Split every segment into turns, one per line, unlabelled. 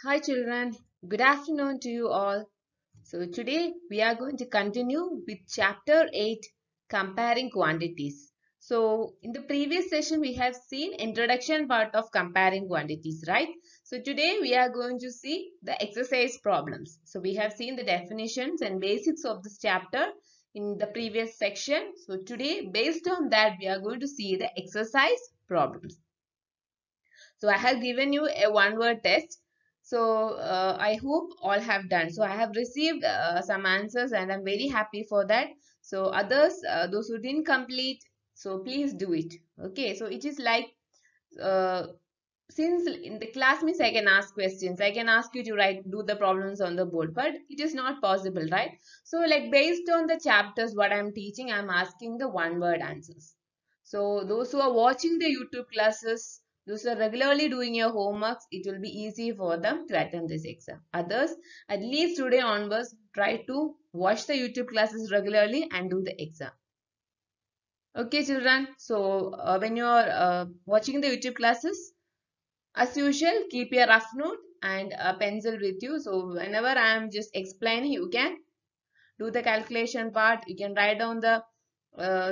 Hi children, good afternoon to you all. So today we are going to continue with chapter 8, comparing quantities. So in the previous session we have seen introduction part of comparing quantities, right? So today we are going to see the exercise problems. So we have seen the definitions and basics of this chapter in the previous section. So today based on that we are going to see the exercise problems. So I have given you a one word test. So I hope all have done. So I have received some answers and I'm very happy for that. So others, those who didn't complete, so please do it. Okay. So it is like uh, since in the class means I can ask questions. I can ask you to do the problems on the board, but it is not possible, right? So like based on the chapters what I'm teaching, I'm asking the one word answers. So those who are watching the YouTube classes, those who are regularly doing your homeworks, it will be easy for them to attend this exam. Others, at least today onwards, try to watch the YouTube classes regularly and do the exam. Okay, children. So when you are watching the YouTube classes, as usual, keep your rough note and a pencil with you. So whenever I am just explaining, you can do the calculation part. You can write down the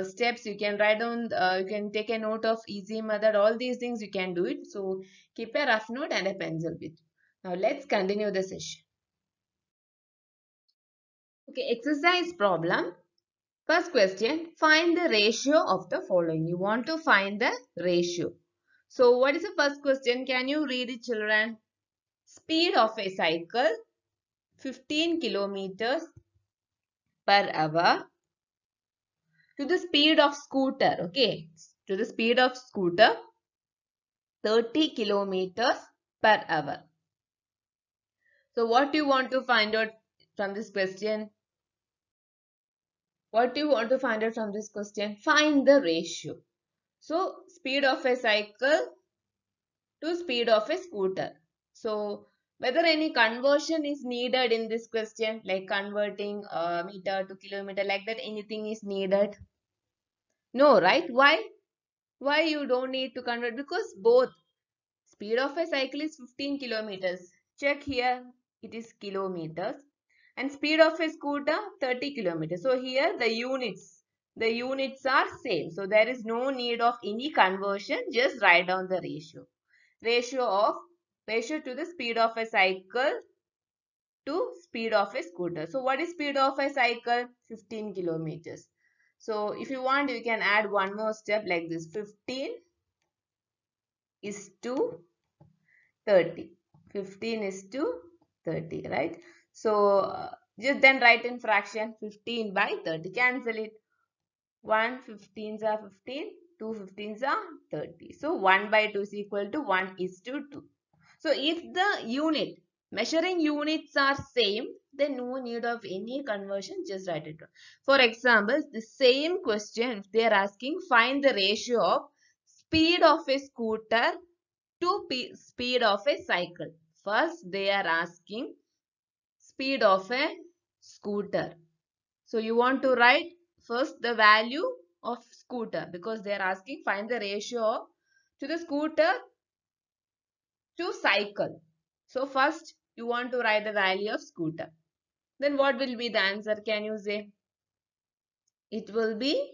steps. You can write down. You can take a note of easy method. All these things you can do it. So keep a rough note and a pencil with you. Now let's continue the session. Okay, exercise problem. First question, find the ratio of the following. You want to find the ratio. So what is the first question? Can you read it, children? Speed of a cycle 15 kilometers per hour to the speed of scooter. Okay, to the speed of scooter 30 kilometers per hour. So what do you want to find out from this question? What do you want to find out from this question? Find the ratio. So speed of a cycle to speed of a scooter. So whether any conversion is needed in this question, like converting meter to kilometer, like that, anything is needed? No, right? Why? Why you don't need to convert? Because both speed of a cycle is 15 kilometers. Check here, it is kilometers. And speed of a scooter 30 kilometers. So here the units are same. So there is no need of any conversion. Just write down the ratio. Ratio to the speed of a cycle to speed of a scooter. So what is speed of a cycle? 15 kilometers. So if you want, you can add one more step like this. 15 is to 30. 15 is to 30, right? So just then write in fraction 15 by 30. Cancel it. 1 15s are 15. 2 15s are 30. So 1 by 2 is equal to 1 is to 2. So if the measuring units are same, then no need of any conversion, just write it down. For example, the same question, if they are asking, find the ratio of speed of a scooter to speed of a cycle. First, they are asking speed of a scooter. So you want to write first the value of scooter because they are asking find the ratio to the scooter to cycle. So first you want to write the value of scooter. Then what will be the answer? Can you say? It will be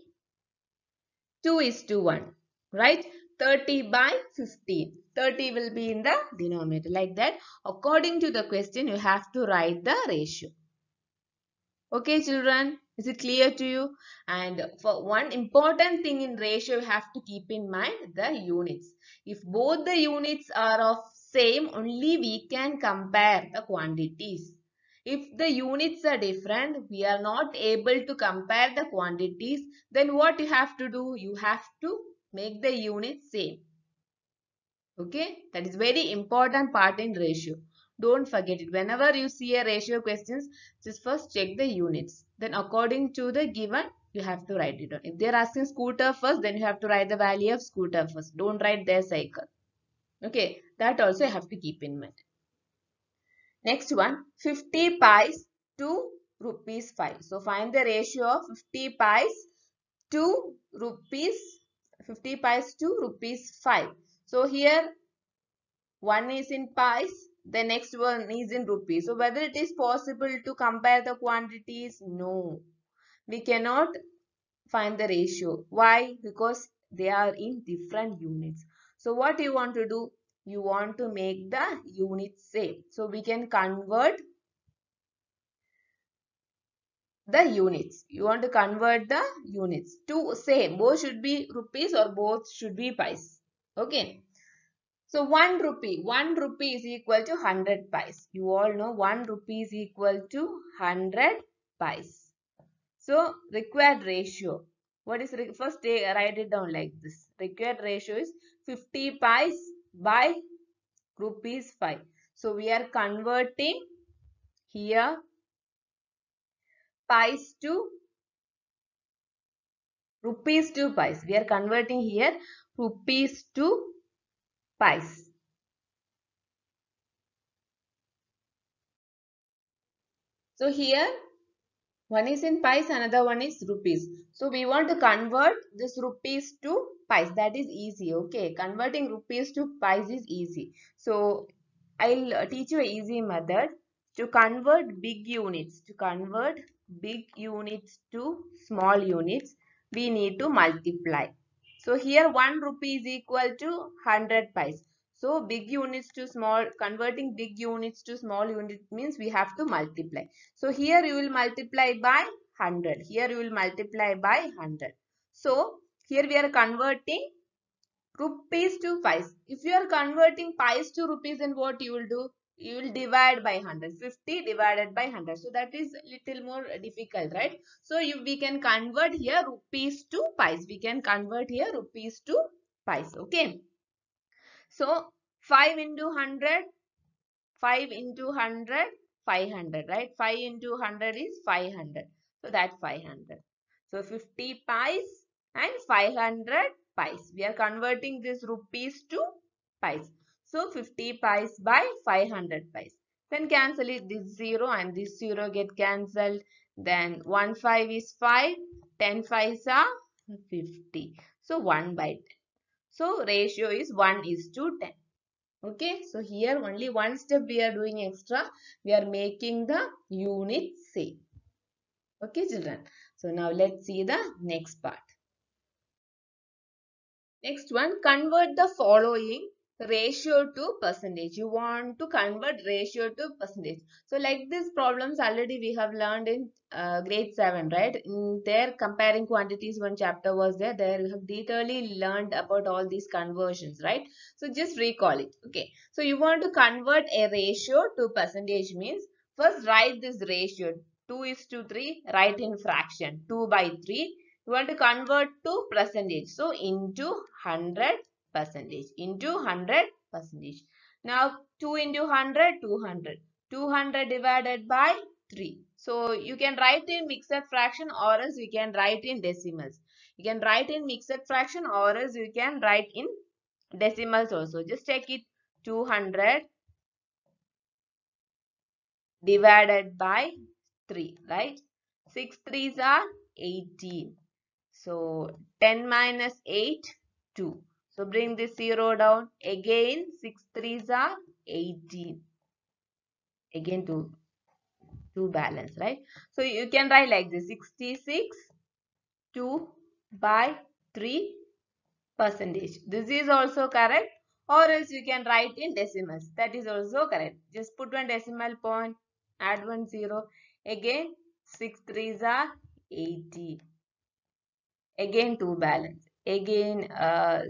2 is to 1, right? 30 by 15. 30 will be in the denominator like that. According to the question, you have to write the ratio. Okay, children, is it clear to you? And for one important thing in ratio, you have to keep in mind the units. If both the units are of same, only we can compare the quantities. If the units are different, we are not able to compare the quantities, then what you have to do? You have to make the units same. Okay, that is very important part in ratio. Don't forget it. Whenever you see a ratio questions, just first check the units. Then according to the given, you have to write it down. If they are asking scooter first, then you have to write the value of scooter first. Don't write their cycle. Okay, that also you have to keep in mind. Next one, 50 pies to rupees 5. So find the ratio of 50 pies to rupees 50 pies to rupees 5. So here 1 is in pies the next one is in rupees. So whether it is possible to compare the quantities? No. We cannot find the ratio. Why? Because they are in different units. So what you want to do? You want to make the units same. So we can convert the units. You want to convert the units to same. Both should be rupees or both should be pies. Okay. So 1 rupee is equal to 100 pies. You all know 1 rupee is equal to 100 pies. So required ratio. What is first write it down like this. Required ratio is 50 pies by rupees 5. So we are converting here pies to rupees to pies. We are converting here rupees to pies. So here one is in pies, another one is rupees. So we want to convert this rupees to pies. That is easy. Okay. Converting rupees to pies is easy. So I'll teach you an easy method to convert big units. To convert big units to small units, we need to multiply. So here 1 rupee is equal to 100 pies. So big units to small, converting big units to small units means we have to multiply. So here you will multiply by 100. Here you will multiply by 100. So here we are converting rupees to pies. If you are converting pies to rupees, then what you will do? You will divide by 100. 50 divided by 100. So that is little more difficult, right? So we can convert here rupees to pies. We can convert here rupees to pies. Okay. So 5 into 100, 5 into 100, 500, right? 5 into 100 is 500. So that's 500. So 50 pies and 500 pies. We are converting this rupees to pies. So 50 pies by 500 pies. Then cancel it. This 0 and this 0 get cancelled. Then 1 5 is 5. 10 5s are 50. So 1 by 10. So ratio is 1 is to 10. Okay, so here only one step we are doing extra. We are making the unit same. Okay, children. So now let's see the next part. Next one, convert the following ratio to percentage. You want to convert ratio to percentage. So like these problems already we have learned in grade 7, right? In there comparing quantities one chapter was there. There we have detailedly learned about all these conversions, right? So just recall it. Okay. So you want to convert a ratio to percentage means first write this ratio. 2 is to 3, write in fraction. 2 by 3. You want to convert to percentage. So into 100 percentage. Into 100 percentage. Now 2 into 100, 200. 200 divided by 3. So you can write in mixed fraction or else you can write in decimals. You can write in mixed fraction or else you can write in decimals also. Just check it. 200 divided by 3, right? 6 threes are 18. So 10 minus 8, 2. So bring this 0 down. Again 6 threes are 18. Again 2 balance, right? So you can write like this. 66 2 by 3 percentage. This is also correct. Or else you can write in decimals. That is also correct. Just put one decimal point. Add 1 0. Again 6 threes are 80. Again 2 balance, again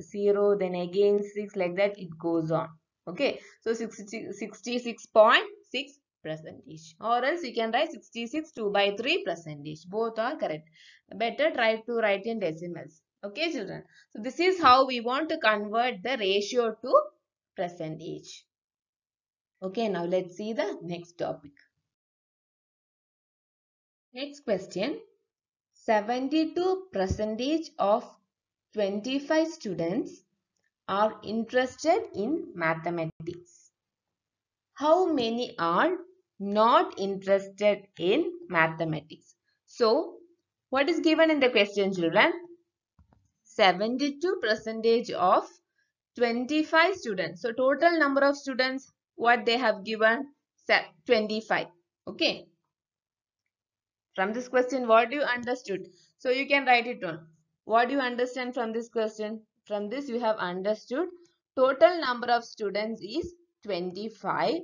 0, then again 6, like that it goes on. Okay, so 66.6 percentage, or else you can write 66 2 by 3 percentage. Both are correct. Better try to write in decimals. Okay, children. So this is how we want to convert the ratio to percentage. Okay, now let's see the next topic. Next question. 72% of 25 students are interested in mathematics. How many are not interested in mathematics? So, what is given in the question, children? 72% of 25 students. So, total number of students, what they have given? 25. Okay. From this question, what you understood? So you can write it down. What do you understand from this question? From this you have understood total number of students is 25.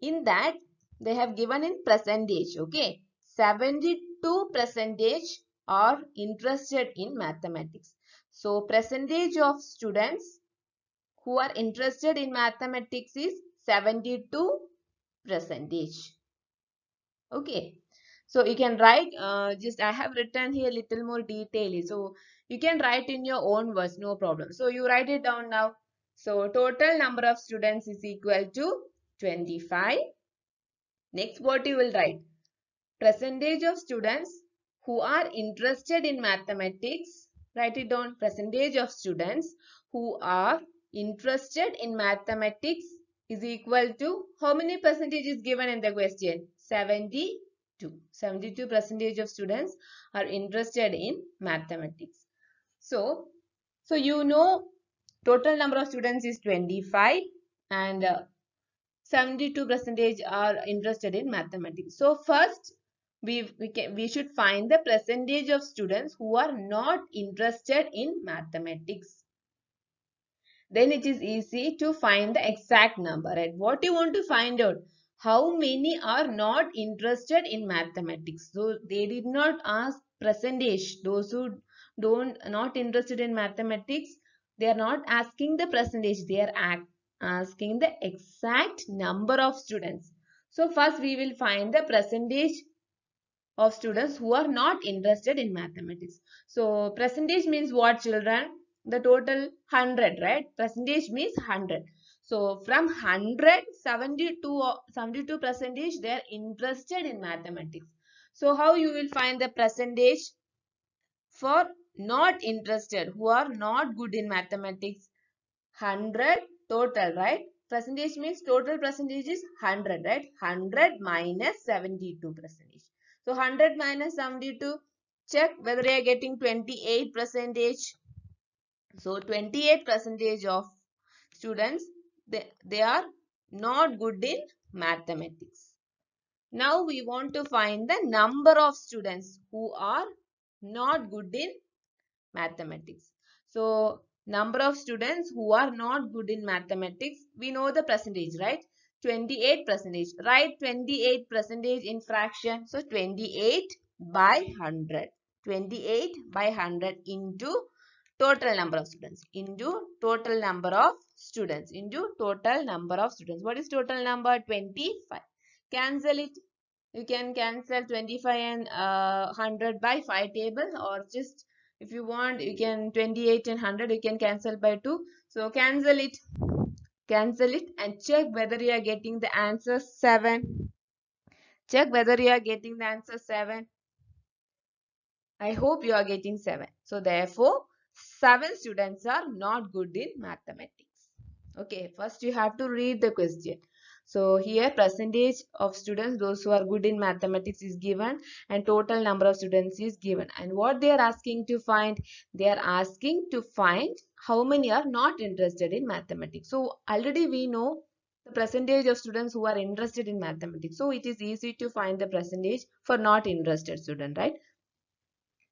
In that they have given in percentage. Okay. 72 percentage are interested in mathematics. So percentage of students who are interested in mathematics is 72 percentage. Okay. So you can write, just I have written here little more detail. So you can write in your own words, no problem. So you write it down now. So total number of students is equal to 25. Next, what you will write? Percentage of students who are interested in mathematics. Write it down. Percentage of students who are interested in mathematics is equal to how many percentage is given in the question? 72. 72 percentage of students are interested in mathematics. So, you know total number of students is 25 and 72 percentage are interested in mathematics. So first we should find the percentage of students who are not interested in mathematics. Then it is easy to find the exact number. Right? What you want to find out? How many are not interested in mathematics? So they did not ask percentage. Those who don't not interested in mathematics, they are not asking the percentage. They are asking the exact number of students. So first we will find the percentage of students who are not interested in mathematics. So percentage means what, children? The total 100, right? Percentage means 100. So from 100, 72 percentage they are interested in mathematics. So how you will find the percentage for not interested, who are not good in mathematics? 100 total, right? Percentage means total percentage is 100, right? 100 minus 72 percentage. So 100 minus 72, check whether you are getting 28 percentage. So 28 percentage of students, they are not good in mathematics. Now we want to find the number of students who are not good in mathematics. So number of students who are not good in mathematics, we know the percentage, right? 28 percentage. Write 28 percentage in fraction. So 28 by 100. 28 by 100 into total number of students. Into total number of students. Into total number of students. What is total number? 25. Cancel it. You can cancel 25 and 100 by 5 table, or just if you want you can 28 and 100 you can cancel by 2. So cancel it and check whether you are getting the answer 7. Check whether you are getting the answer 7. I hope you are getting 7. So therefore 7 students are not good in mathematics. Okay, first you have to read the question. So here percentage of students, those who are good in mathematics is given and total number of students is given. And what they are asking to find? They are asking to find how many are not interested in mathematics. So already we know the percentage of students who are interested in mathematics. So it is easy to find the percentage for not interested student, right?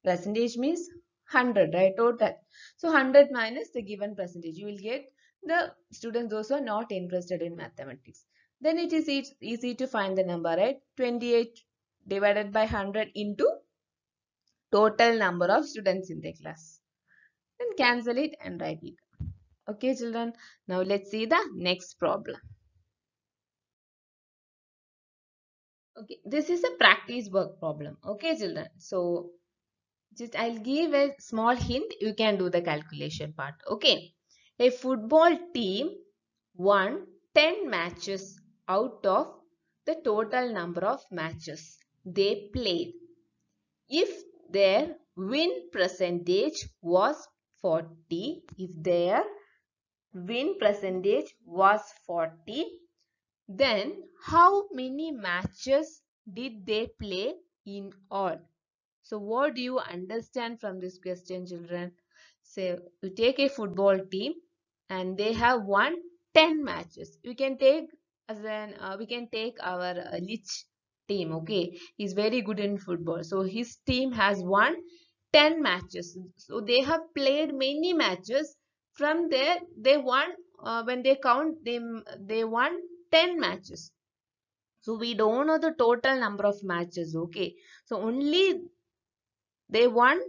Percentage means 100, right? Total. So 100 minus the given percentage. You will get the students those who are not interested in mathematics. Then it is easy to find the number, right? 28 divided by 100 into total number of students in the class. Then cancel it and write it. Okay, children. Now let's see the next problem. Okay, this is a practice work problem. Okay, children. So just I'll give a small hint. You can do the calculation part. Okay. A football team won 10 matches out of the total number of matches they played. If their win percentage was 40, if their win percentage was 40, then how many matches did they play in all? So what do you understand from this question, children? So you take a football team and they have won 10 matches. We can take we can take our Lich team. Okay, he's very good in football. So his team has won 10 matches. So they have played many matches. From there, they won. When they count, they won 10 matches. So we don't know the total number of matches. Okay, so only they won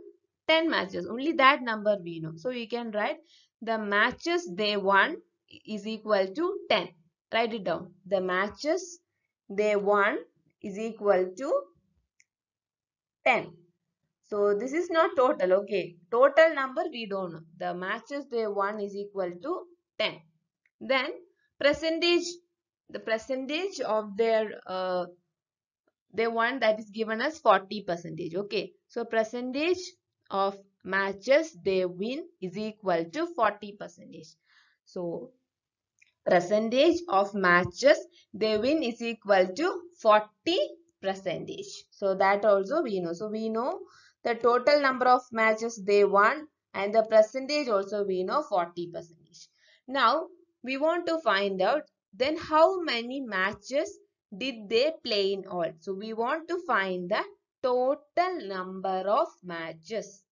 10 matches. Only that number we know. So we can write the matches they won is equal to 10. Write it down. The matches they won is equal to 10. So this is not total. Okay. Total number we don't know. The matches they won is equal to 10. Then percentage, the percentage of their they won, that is given as 40%. Okay, so percentage of matches they win is equal to 40%. So percentage of matches they win is equal to 40%. So that also we know. So we know the total number of matches they won, and the percentage also we know 40%. Now we want to find out then how many matches did they play in all. So we want to find the total number of matches.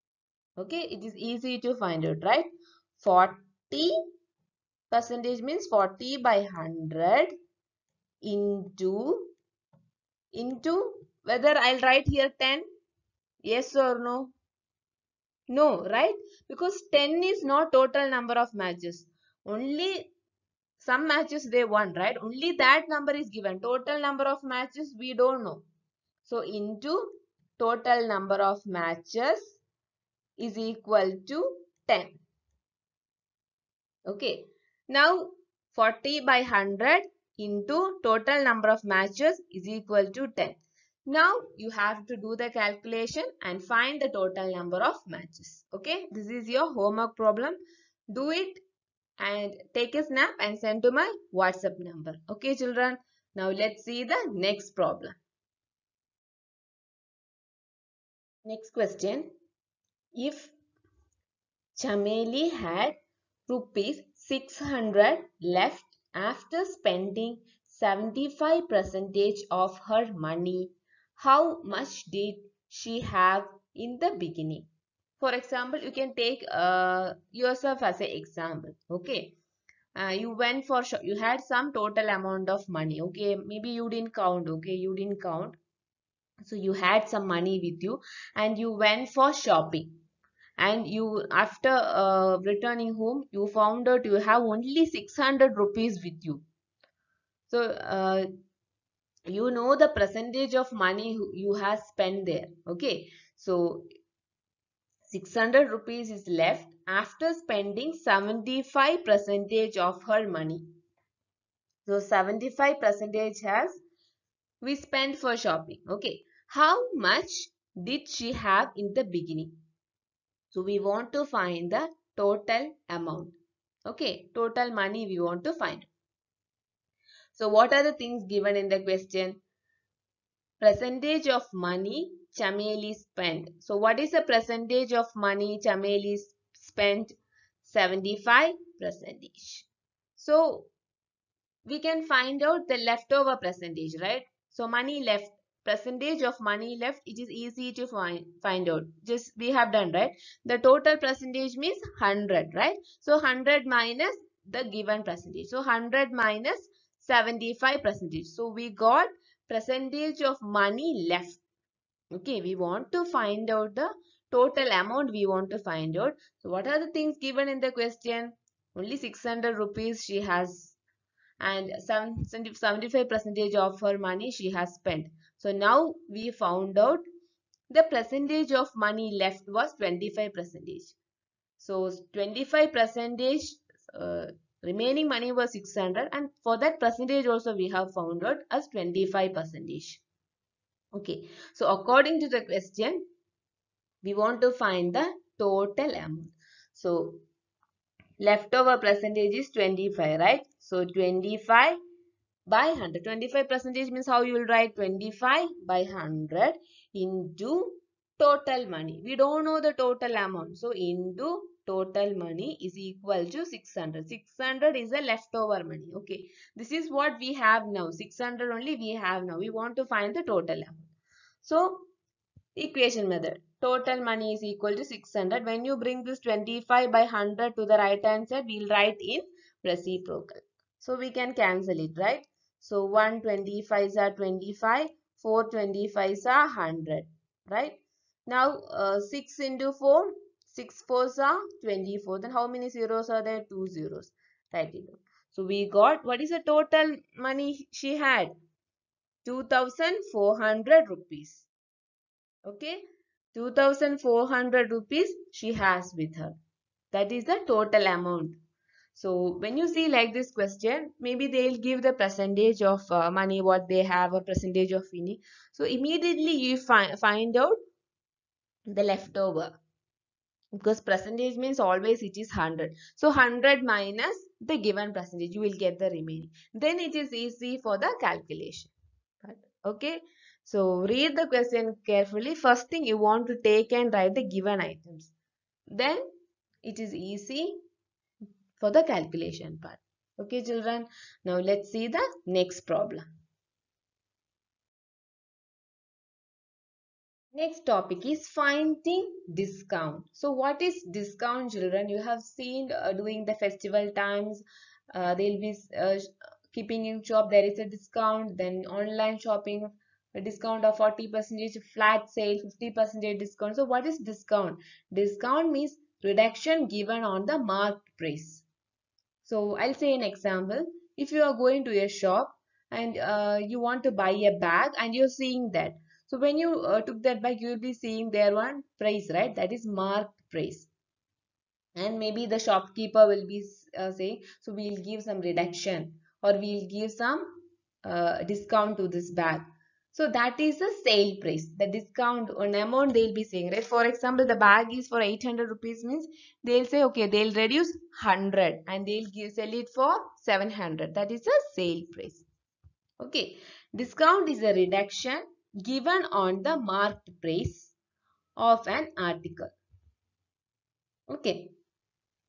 Okay, it is easy to find out, right? 40% means 40 by 100 into whether I'll write here 10. Yes or no? No, right? Because 10 is not total number of matches. Only some matches they won, right? Only that number is given. Total number of matches we don't know. So into total number of matches is equal to 10. Okay. Now 40 by 100 into total number of matches is equal to 10. Now you have to do the calculation and find the total number of matches. Okay. This is your homework problem. Do it and take a snap and send to my WhatsApp number. Okay children. Now let's see the next problem. Next question. If Chameli had rupees 600 left after spending 75% of her money, how much did she have in the beginning? For example, you can take yourself as an example. Okay. You went for you had some total amount of money. Okay. Maybe you didn't count. Okay. You didn't count. So you had some money with you and you went for shopping. And you after returning home you found out you have only 600 rupees with you. So you know the percentage of money you have spent there. Okay, so 600 rupees is left after spending 75% of her money. So 75% has we spent for shopping. Okay, how much did she have in the beginning? So we want to find the total amount. Okay, total money we want to find. So what are the things given in the question? Percentage of money Chameli spent. So what is the percentage of money Chameli spent? 75%. So we can find out the leftover percentage, right? So money left, percentage of money left, it is easy to find out. Just we have done, right? The total percentage means 100, right? So 100 minus the given percentage. So 100 minus 75%. So we got percentage of money left. Okay, we want to find out the total amount we want to find out. So what are the things given in the question? Only 600 rupees she has and 75% of her money she has spent. So now we found out the percentage of money left was 25%. So 25% remaining money was 600 and for that percentage also we have found out as 25%. Okay, so according to the question we want to find the total amount. So leftover percentage is 25, right? So 25 by 100. 25% means how you will write 25 by 100 into total money. We don't know the total amount. So into total money is equal to 600. 600 is the leftover money. Okay, this is what we have now. 600 only we have now. We want to find the total amount. So equation method. Total money is equal to 600. When you bring this 25 by 100 to the right hand side, we'll write in reciprocal. So we can cancel it, right? So 125s are 25, 425s are 100, right? Now 6 into 4, 6 fours are 24. Then how many zeros are there? 2 zeros. Write it down. So we got, what is the total money she had? 2400 rupees. Okay, 2400 rupees she has with her. That is the total amount. So when you see like this question, maybe they'll give the percentage of money what they have or percentage of money. So immediately you find out the leftover, because percentage means always it is 100. So 100 minus the given percentage, you will get the remaining. Then it is easy for the calculation. Okay, so read the question carefully. First thing, you want to take and write the given items. Then it is easy for the calculation part. Okay, children. Now let's see the next problem. Next topic is finding discount. So what is discount, children? You have seen during the festival times, they'll be keeping in shop, there is a discount. Then online shopping, a discount of 40%, flat sale, 50% discount. So what is discount? Discount means reduction given on the marked price. So I'll say an example. If you are going to a shop and you want to buy a bag and you're seeing that. So when you took that bag, you will be seeing there one price, right? That is marked price. And maybe the shopkeeper will be saying, so we'll give some reduction or we'll give some discount to this bag. So that is the sale price, the discount on amount they'll be saying, right? For example, the bag is for 800 rupees, means they'll say, okay, they'll reduce 100 and they'll sell it for 700. That is the sale price. Okay, discount is a reduction given on the marked price of an article. Okay.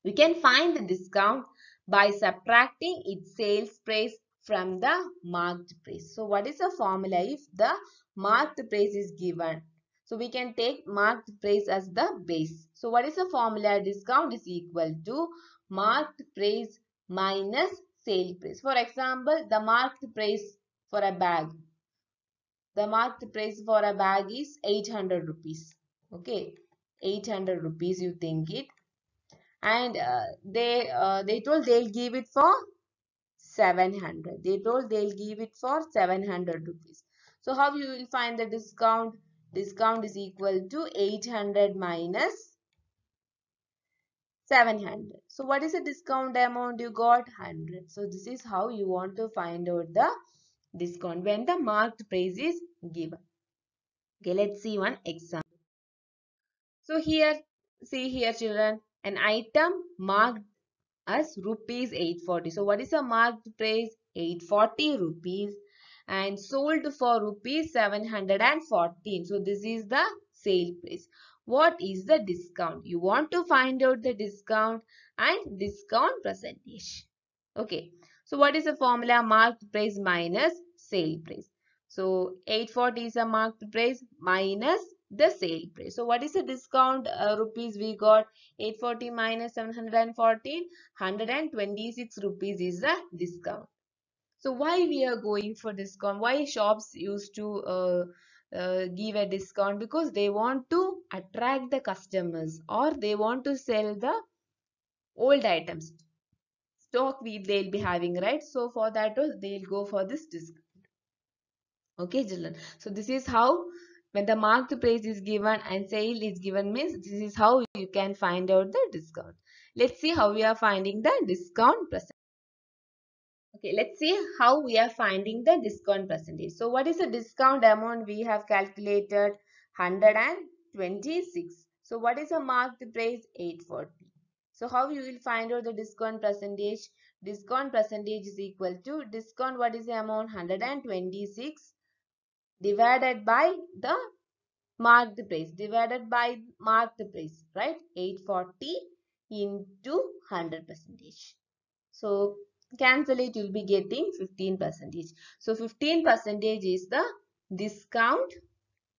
We can find the discount by subtracting its sales price from the marked price. So what is the formula if the marked price is given? So we can take marked price as the base. So what is the formula? Discount is equal to marked price minus sale price. For example, the marked price for a bag. The marked price for a bag is 800 rupees. Okay, 800 rupees you think it, and they told they'll give it for 700. They told they'll give it for 700 rupees. So how you will find the discount? Discount is equal to 800 minus 700. So what is the discount amount you got? 100. So this is how you want to find out the discount when the marked price is given. Okay, let's see one example. So here, see here children, an item marked as rupees 840. So what is the marked price? 840 rupees and sold for rupees 714. So this is the sale price. What is the discount? You want to find out the discount and discount percentage. Okay. So what is the formula? Marked price minus sale price. So 840 is a marked price minus the sale price. So what is the discount rupees we got? 840 minus 714, 126 rupees is the discount. So why we are going for discount? Why shops used to give a discount? Because they want to attract the customers or they want to sell the old items. Stock they'll be having, right? So for that they'll go for this discount. Okay, children. So this is how, when the marked price is given and sale is given, means this is how you can find out the discount. Let's see how we are finding the discount percentage. Okay, let's see how we are finding the discount percentage. So what is the discount amount we have calculated? 126. So what is the marked price? 840. So how you will find out the discount percentage? Discount percentage is equal to discount, what is the amount? 126 divided by the marked price, divided by marked price, right? 840 into 100 percentage. So cancel it, you'll be getting 15 percentage. So 15 percentage is the discount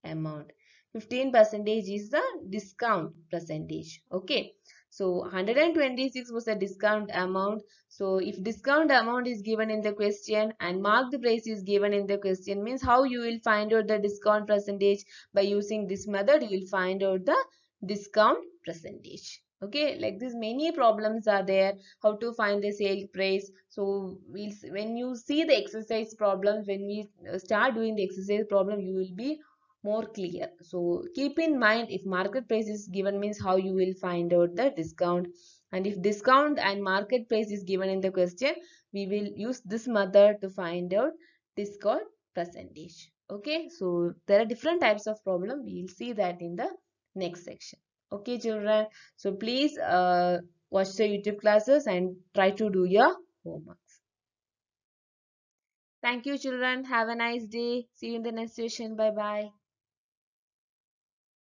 amount. 15 percentage is the discount percentage. Okay. So 126 was the discount amount. So if discount amount is given in the question and marked price is given in the question, means how you will find out the discount percentage? By using this method, you will find out the discount percentage. Okay, like this many problems are there. How to find the sale price? So when you see the exercise problems, when we start doing the exercise problem, you will be more clear. So keep in mind, if market price is given, means how you will find out the discount, and if discount and market price is given in the question, we will use this method to find out discount percentage. Okay, so there are different types of problem. We will see that in the next section. Okay children, so please watch the YouTube classes and try to do your homeworks. Thank you children, have a nice day. See you in the next session. Bye bye.